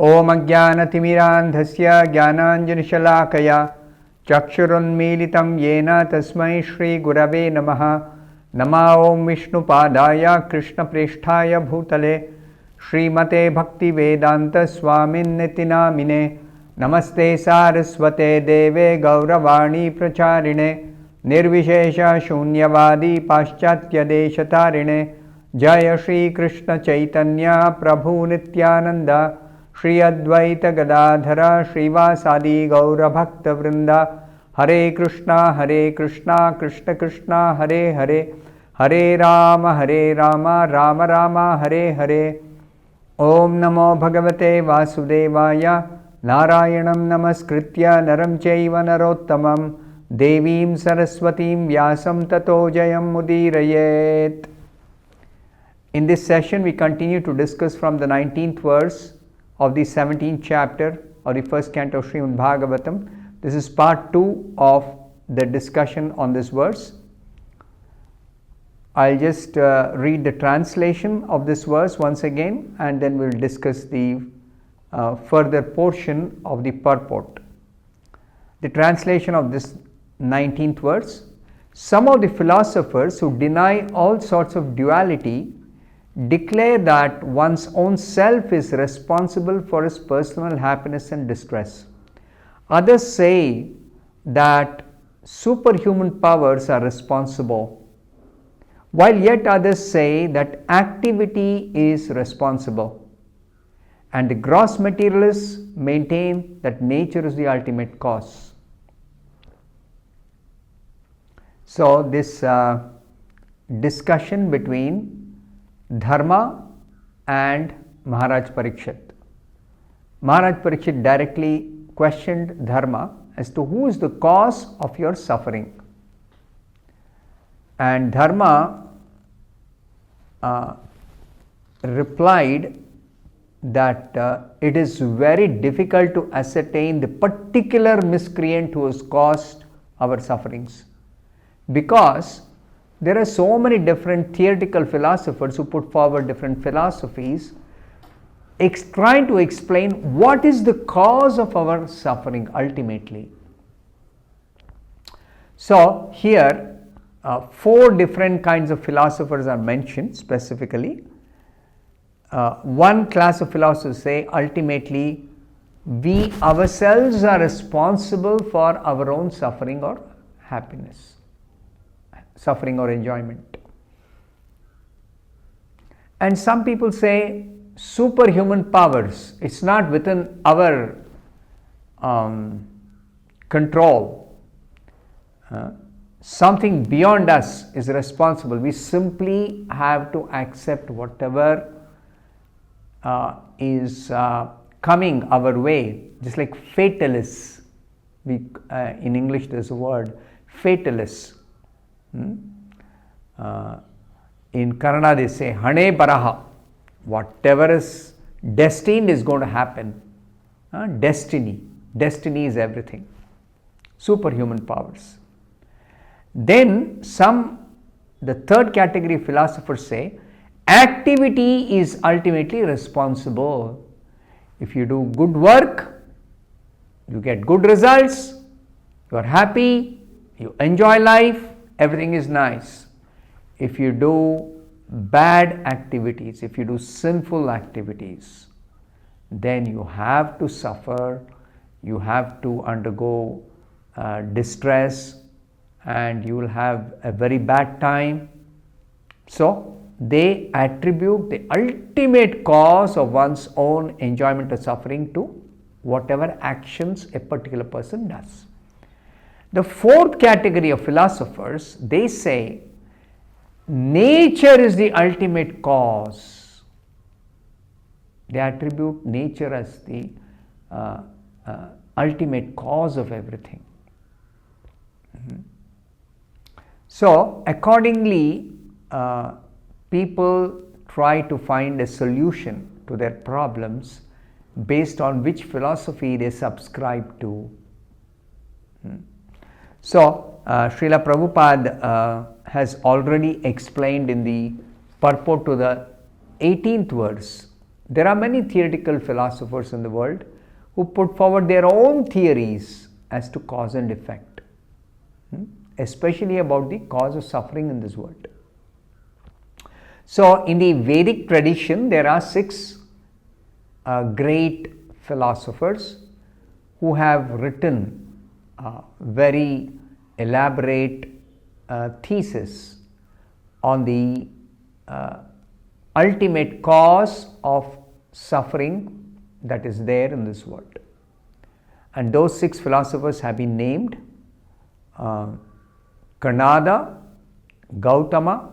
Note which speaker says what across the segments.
Speaker 1: Om Ajnanatimirandhasya Jnananjanishalaakaya Chakshurunmilitam Yena Tasmai Shri Gurave Namaha. Nama Om Vishnupadaya Krishna Presthaya Bhutale Srimate Bhaktivedanta Swamin Nitinamine. Namaste Saraswate Deve Gauravani Pracharine Nirvishesha Shunyavadi Paschatya Deshatarine. Jaya Shri Krishna Chaitanya Prabhu Nityananda Shri Advaita Gadadhara Srivasadi Gaura Bhakta Vrinda. Hare Krishna Krishna Krishna Hare Hare Hare Rama Rama Rama Hare Hare. Om Namo Bhagavate Vasudevaya Narayanam Namaskritya Naram Chaiva Narottamam Devim Saraswatim Vyasam Tato Jayam Mudirayet. In this session, we continue to discuss from the 19th verse of the 17th chapter of the first canto of Srimad Bhagavatam. This is part 2 of the discussion on this verse. I'll just read the translation of this verse once again, and then we'll discuss the further portion of the purport. The translation of this 19th verse. Some of the philosophers who deny all sorts of duality declare that one's own self is responsible for his personal happiness and distress. Others say that superhuman powers are responsible, while yet others say that activity is responsible. And the gross materialists maintain that nature is the ultimate cause. So, this discussion between Dharma and Maharaj Parikshit. Maharaj Parikshit directly questioned Dharma as to who is the cause of your suffering. And Dharma replied that it is very difficult to ascertain the particular miscreant who has caused our sufferings, because there are so many different theoretical philosophers who put forward different philosophies trying to explain what is the cause of our suffering ultimately. So here 4 different kinds of philosophers are mentioned specifically. One class of philosophers say ultimately we ourselves are responsible for our own suffering or happiness, suffering or enjoyment. And some people say superhuman powers, it's not within our control. Something beyond us is responsible. We simply have to accept whatever is coming our way, just like fatalists. In English there's a word, fatalists. In Kannada they say Hane Baraha, whatever is destined is going to happen. Destiny is everything. Superhuman powers. Then the third category of philosophers say activity is ultimately responsible. If you do good work, you get good results, you are happy, you enjoy life, everything is nice. If you do bad activities, if you do sinful activities, then you have to suffer, you have to undergo distress, and you will have a very bad time. So they attribute the ultimate cause of one's own enjoyment or suffering to whatever actions a particular person does. The fourth category of philosophers, they say nature is the ultimate cause. They attribute nature as the ultimate cause of everything. So accordingly, people try to find a solution to their problems based on which philosophy they subscribe to. So Srila Prabhupada has already explained in the purport to the 18th verse There are many theoretical philosophers in the world who put forward their own theories as to cause and effect, especially about the cause of suffering in this world. So, in the Vedic tradition, there are 6 great philosophers who have written very elaborate thesis on the ultimate cause of suffering that is there in this world. And those 6 philosophers have been named Kanada, Gautama,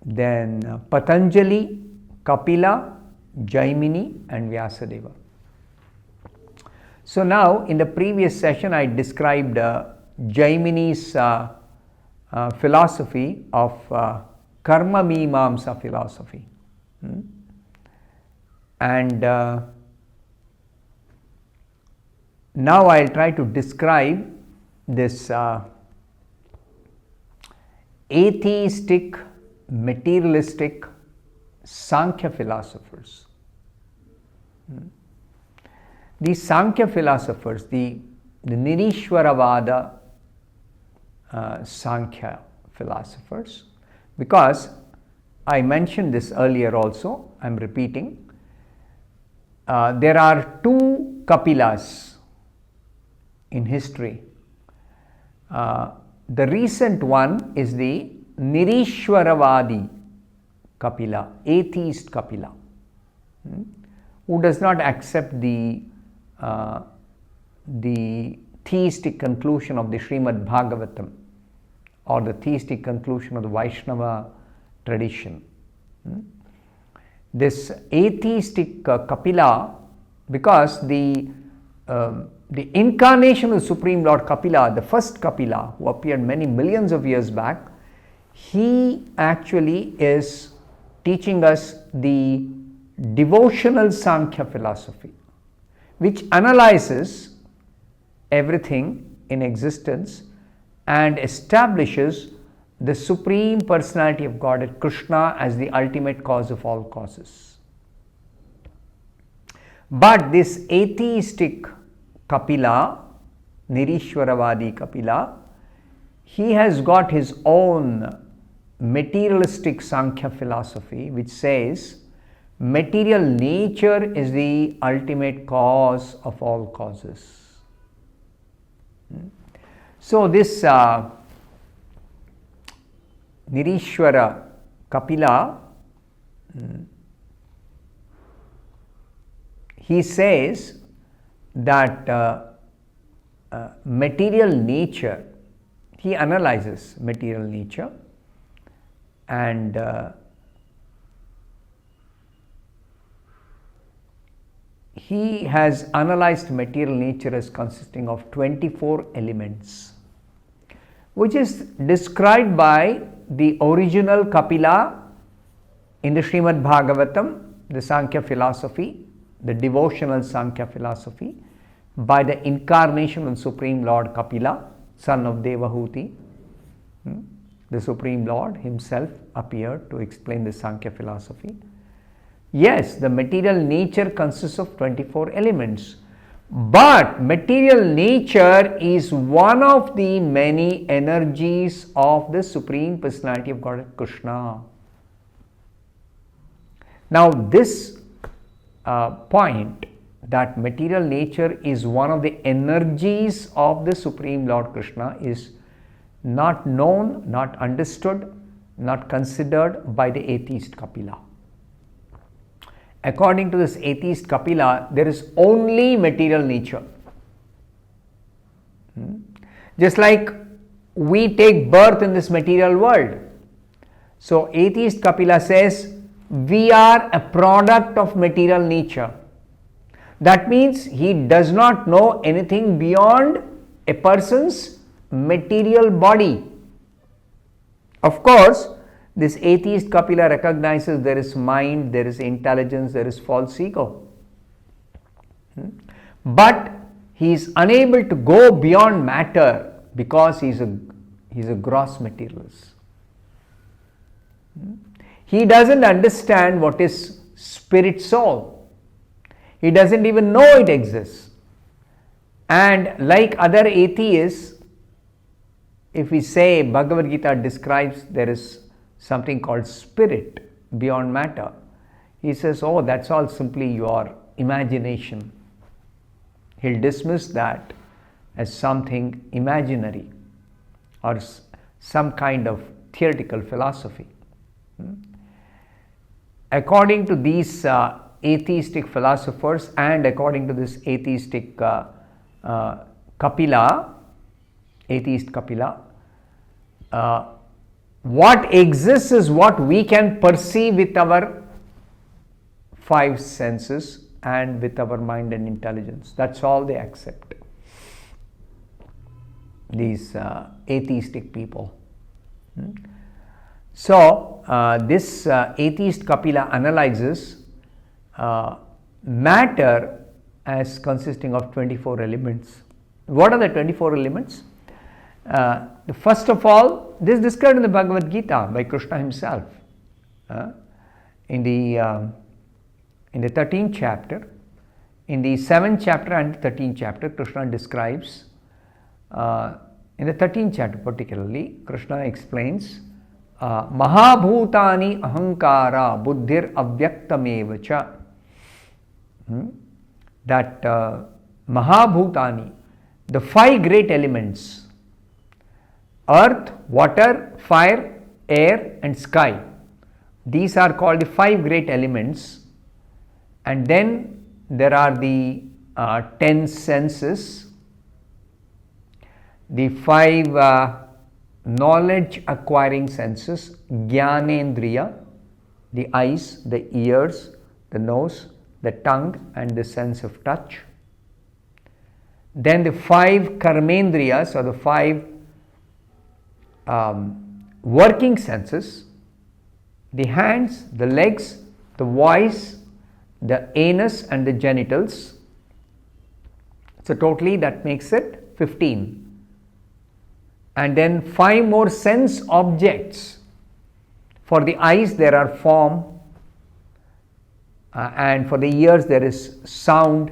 Speaker 1: then Patanjali, Kapila, Jaimini and Vyasadeva. So now in the previous session I described Jaimini's philosophy of Karma Mimamsa philosophy. And now I will try to describe this atheistic, materialistic Sankhya philosophers. These Sankhya philosophers, the Nirishwaravada Sankhya philosophers, because I mentioned this earlier also, I am repeating, there are 2 Kapilas in history. The recent one is the Nirishwaravadi Kapila, atheist Kapila, who does not accept the theistic conclusion of the Srimad Bhagavatam or the theistic conclusion of the Vaishnava tradition. This atheistic Kapila, because the incarnation of the Supreme Lord Kapila, the first Kapila who appeared many millions of years back, he actually is teaching us the devotional Sankhya philosophy, which analyzes everything in existence and establishes the Supreme Personality of Godhead, Krishna, as the ultimate cause of all causes. But this atheistic Kapila, Nirishwaravadi Kapila, he has got his own materialistic Sankhya philosophy, which says material nature is the ultimate cause of all causes. So this Nirishwara Kapila, he says that material nature, he analyzes material nature, and he has analyzed material nature as consisting of 24 elements, which is described by the original Kapila in the Srimad Bhagavatam, the Sankhya philosophy, the devotional Sankhya philosophy, by the incarnation of Supreme Lord Kapila, son of Devahuti. The Supreme Lord himself appeared to explain the Sankhya philosophy. Yes, the material nature consists of 24 elements, but material nature is one of the many energies of the Supreme Personality of Godhead, Krishna. Now this point, that material nature is one of the energies of the Supreme Lord Krishna, is not known, not understood, not considered by the atheist Kapila. According to this atheist Kapila, there is only material nature. Just like we take birth in this material world. So atheist Kapila says we are a product of material nature. That means he does not know anything beyond a person's material body. Of course, this atheist Kapila recognizes there is mind, there is intelligence, there is false ego. But he is unable to go beyond matter because he is a gross materialist. He doesn't understand what is spirit soul. He doesn't even know it exists. And like other atheists, if we say Bhagavad Gita describes there is something called spirit beyond matter, he says, oh, that's all simply your imagination. He'll dismiss that as something imaginary or some kind of theoretical philosophy. According to these atheistic philosophers and according to this atheistic Kapila, atheist Kapila, what exists is what we can perceive with our five senses and with our mind and intelligence. That's all they accept. These atheistic people. So, this atheist Kapila analyzes matter as consisting of 24 elements. What are the 24 elements? First of all, this is described in the Bhagavad Gita by Krishna himself. In the 13th chapter, in the 7th chapter and 13th chapter, Krishna describes, in the 13th chapter particularly, Krishna explains, Mahabhutani ahankara buddhir avyaktamevacha. That Mahabhutani, the five great elements, earth, water, fire, air and sky, these are called the five great elements. And then there are the 10 senses, the five knowledge acquiring senses, Jnanendriya, the eyes, the ears, the nose, the tongue and the sense of touch. Then the five Karmendriyas, or the five working senses, the hands, the legs, the voice, the anus and the genitals. So totally that makes it 15. And then five more sense objects. For the eyes there are form, and for the ears there is sound,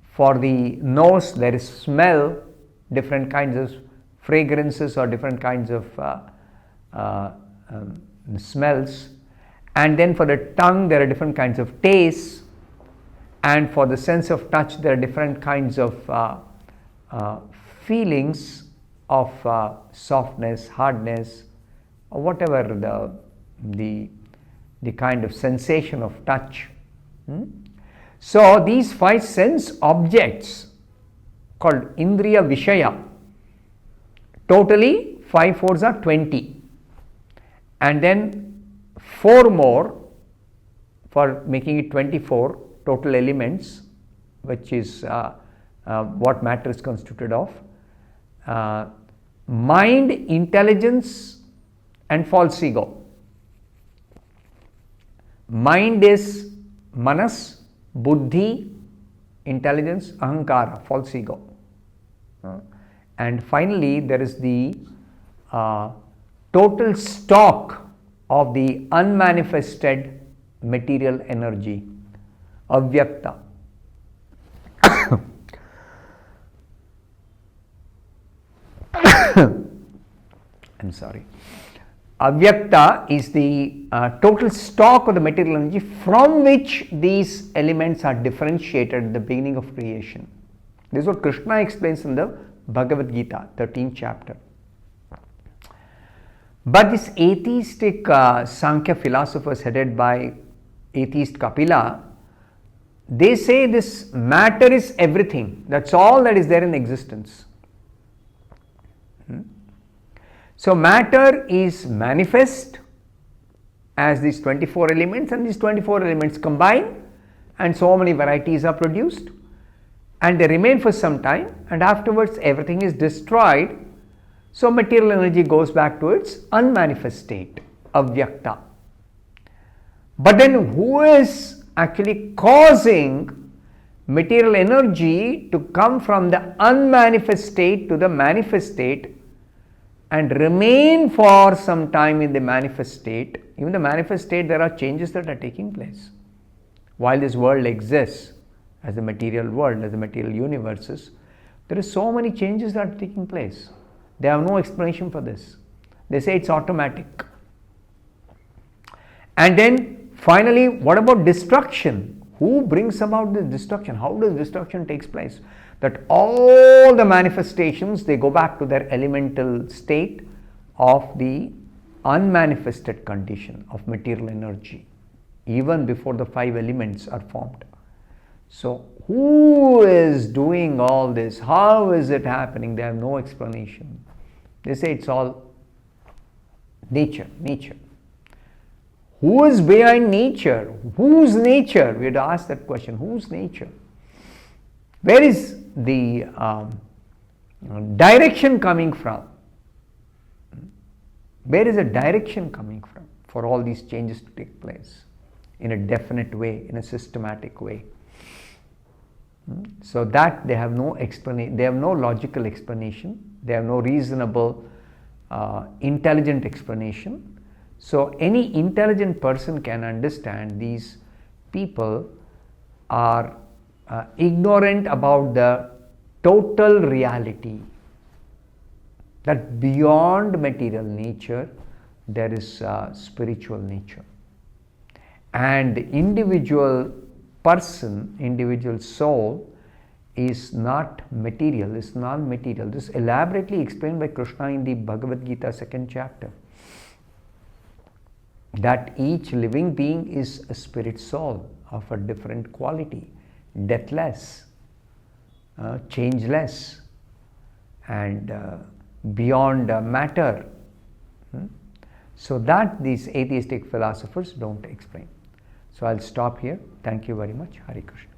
Speaker 1: for the nose there is smell, different kinds of fragrances or different kinds of smells, and then for the tongue there are different kinds of tastes, and for the sense of touch there are different kinds of feelings of softness, hardness, or whatever the kind of sensation of touch. So these five sense objects called Indriya Vishaya, totally 5 fours are 20, and then 4 more for making it 24 total elements, which is what matter is constituted of. Mind, intelligence and false ego. Mind is manas, buddhi, intelligence, ahankara, false ego. And finally there is the total stock of the unmanifested material energy, avyakta. I'm sorry. Avyakta is the total stock of the material energy from which these elements are differentiated at the beginning of creation. This is what Krishna explains in the Bhagavad Gita, 13th chapter. But this atheistic Sankhya philosophers headed by atheist Kapila, they say this matter is everything. That's all that is there in existence. So matter is manifest as these 24 elements, and these 24 elements combine and so many varieties are produced, and they remain for some time, and afterwards everything is destroyed. So material energy goes back to its unmanifest state, avyakta. But then who is actually causing material energy to come from the unmanifest state to the manifest state? and remain for some time in the manifest state. Even the manifest state, there are changes that are taking place. While this world exists as the material world, as the material universes, there are so many changes that are taking place. They have no explanation for this. They say it's automatic. And then finally, what about destruction? Who brings about this destruction? How does destruction takes place? That all the manifestations, they go back to their elemental state of the unmanifested condition of material energy, even before the 5 elements are formed. So who is doing all this? How is it happening? They have no explanation. They say it's all nature. Who is behind nature? Whose nature? We had to ask that question. Whose nature? Where is the direction coming from? Where is the direction coming from for all these changes to take place in a definite way, in a systematic way? So that they have no explanation, they have no logical explanation, they have no reasonable, intelligent explanation. So any intelligent person can understand these people are ignorant about the total reality, that beyond material nature there is spiritual nature, and the individual person, individual soul is not material, is non-material. This is elaborately explained by Krishna in the Bhagavad Gita 2nd chapter, that each living being is a spirit soul of a different quality, deathless, changeless, and beyond matter. So that these atheistic philosophers don't explain. So I'll stop here. Thank you very much. Hare Krishna.